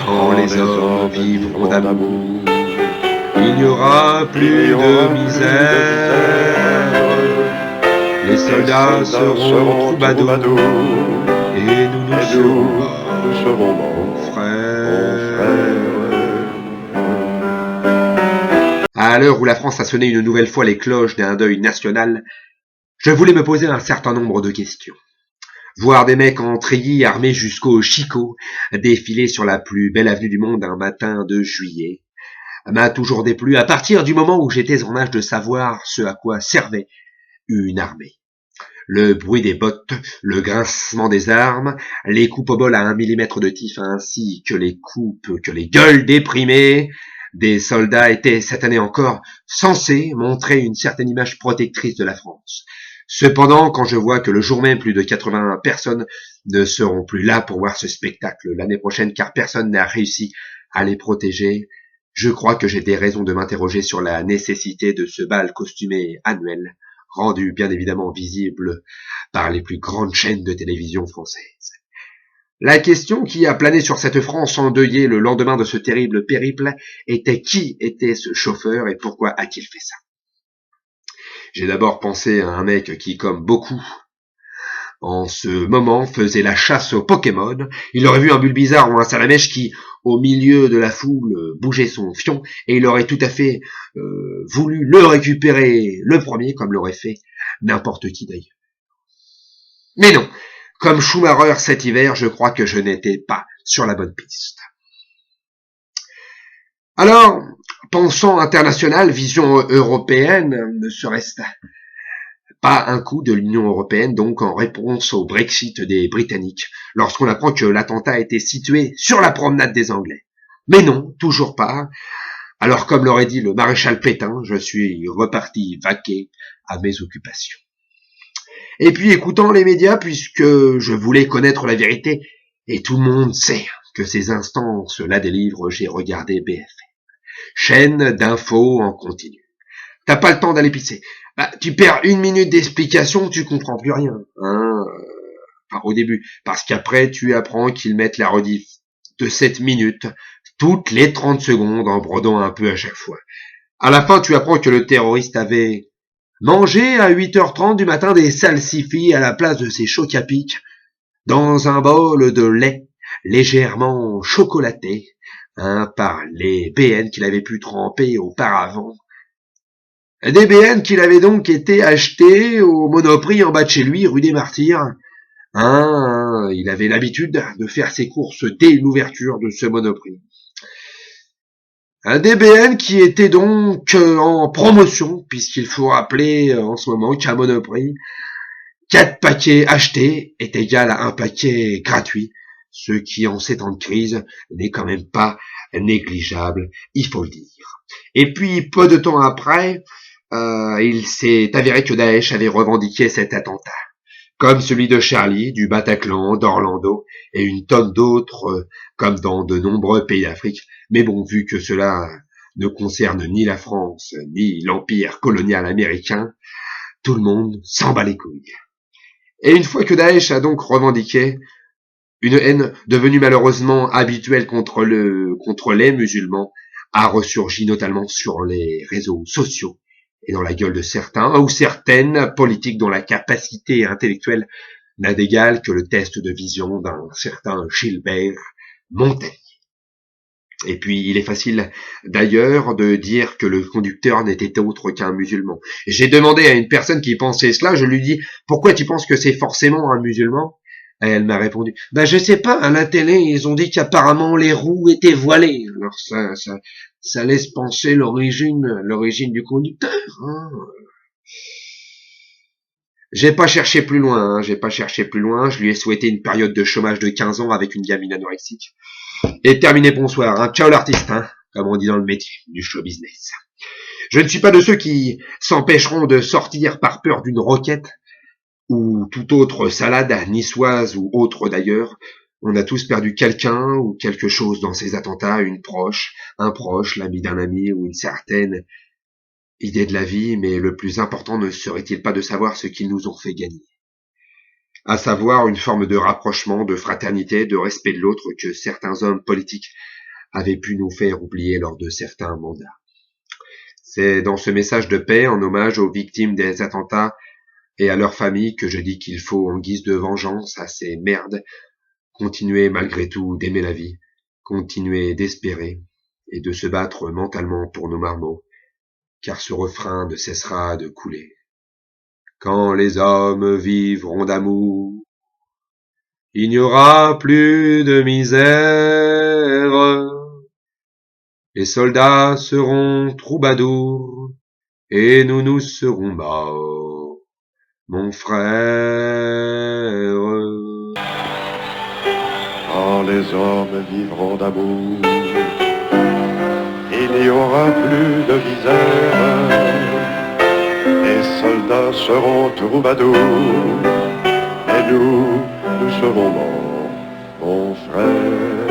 Quand les hommes vivront d'amour, il n'y aura plus de misère. Les soldats seront troubadours et nous serons bons frères. À l'heure où la France a sonné une nouvelle fois les cloches d'un deuil national, je voulais me poser un certain nombre de questions. Voir des mecs en treillis armés jusqu'au chicot défiler sur la plus belle avenue du monde un matin de juillet m'a toujours déplu à partir du moment où j'étais en âge de savoir ce à quoi servait une armée. Le bruit des bottes, le grincement des armes, les coupes au bol à 1 millimètre de tif ainsi que les gueules déprimées des soldats étaient cette année encore censés montrer une certaine image protectrice de la France. Cependant, quand je vois que le jour même plus de 80 personnes ne seront plus là pour voir ce spectacle l'année prochaine car personne n'a réussi à les protéger, je crois que j'ai des raisons de m'interroger sur la nécessité de ce bal costumé annuel, rendu bien évidemment visible par les plus grandes chaînes de télévision françaises. La question qui a plané sur cette France endeuillée le lendemain de ce terrible périple était qui était ce chauffeur et pourquoi a-t-il fait ça? J'ai d'abord pensé à un mec qui, comme beaucoup, en ce moment, faisait la chasse aux Pokémon. Il aurait vu un Bulbizarre ou un Salamèche qui, au milieu de la foule, bougeait son fion et il aurait tout à fait voulu le récupérer le premier, comme l'aurait fait n'importe qui d'ailleurs. Mais non, comme Schumacher cet hiver, je crois que je n'étais pas sur la bonne piste. Alors, pensant international, vision européenne, ne serait-ce pas un coup de l'Union européenne, donc en réponse au Brexit des Britanniques, lorsqu'on apprend que l'attentat a été situé sur la promenade des Anglais. Mais non, toujours pas. Alors, comme l'aurait dit le maréchal Pétain, je suis reparti vaquer à mes occupations. Et puis, écoutant les médias, puisque je voulais connaître la vérité, et tout le monde sait que ces instances la délivrent, j'ai regardé BFM. Chaîne d'infos en continu. T'as pas le temps d'aller pisser. Tu perds 1 minute d'explication, tu comprends plus rien. Enfin, au début. Parce qu'après, tu apprends qu'ils mettent la rediff de 7 minutes toutes les 30 secondes en brodant un peu à chaque fois. À la fin, tu apprends que le terroriste avait mangé à 8h30 du matin des salsifis à la place de ses chocs à pic dans un bol de lait légèrement chocolaté, par les BN qu'il avait pu tremper auparavant. Des BN qu'il avait donc été achetés au Monoprix en bas de chez lui, rue des Martyrs. Il avait l'habitude de faire ses courses dès l'ouverture de ce Monoprix. Des BN qui était donc en promotion, puisqu'il faut rappeler en ce moment qu'à Monoprix, 4 paquets achetés est égal à 1 paquet gratuit, ce qui en ces temps de crise n'est quand même pas négligeable, il faut le dire. Et puis, peu de temps après, il s'est avéré que Daesh avait revendiqué cet attentat, comme celui de Charlie, du Bataclan, d'Orlando, et une tonne d'autres, comme dans de nombreux pays d'Afrique. Mais bon, vu que cela ne concerne ni la France, ni l'empire colonial américain, tout le monde s'en bat les couilles. Et une fois que Daesh a donc revendiqué, une haine devenue malheureusement habituelle contre les musulmans a ressurgi notamment sur les réseaux sociaux et dans la gueule de certains ou certaines politiques dont la capacité intellectuelle n'a d'égal que le test de vision d'un certain Gilbert Montagnier. Et puis, il est facile d'ailleurs de dire que le conducteur n'était autre qu'un musulman. J'ai demandé à une personne qui pensait cela, je lui dis « Pourquoi tu penses que c'est forcément un musulman ?» Et elle m'a répondu « je sais pas, à la télé, ils ont dit qu'apparemment les roues étaient voilées. » Alors ça laisse penser l'origine du conducteur. J'ai pas cherché plus loin, je lui ai souhaité une période de chômage de 15 ans avec une gamine anorexique. Et terminé, bonsoir, ciao l'artiste, comme on dit dans le métier du show business. Je ne suis pas de ceux qui s'empêcheront de sortir par peur d'une roquette ou toute autre salade niçoise ou autre d'ailleurs. On a tous perdu quelqu'un ou quelque chose dans ces attentats, un proche, l'ami d'un ami ou une certaine idée de la vie, mais le plus important ne serait-il pas de savoir ce qu'ils nous ont fait gagner? à savoir une forme de rapprochement, de fraternité, de respect de l'autre que certains hommes politiques avaient pu nous faire oublier lors de certains mandats. C'est dans ce message de paix, en hommage aux victimes des attentats et à leurs familles, que je dis qu'il faut, en guise de vengeance à ces merdes, continuer malgré tout d'aimer la vie, continuer d'espérer et de se battre mentalement pour nos marmots, car ce refrain ne cessera de couler. Quand les hommes vivront d'amour, il n'y aura plus de misère. Les soldats seront troubadours et nous serons morts, mon frère. Quand les hommes vivront d'amour, il n'y aura plus de misère. Les soldats seront troubadours et nous serons morts, mon frère.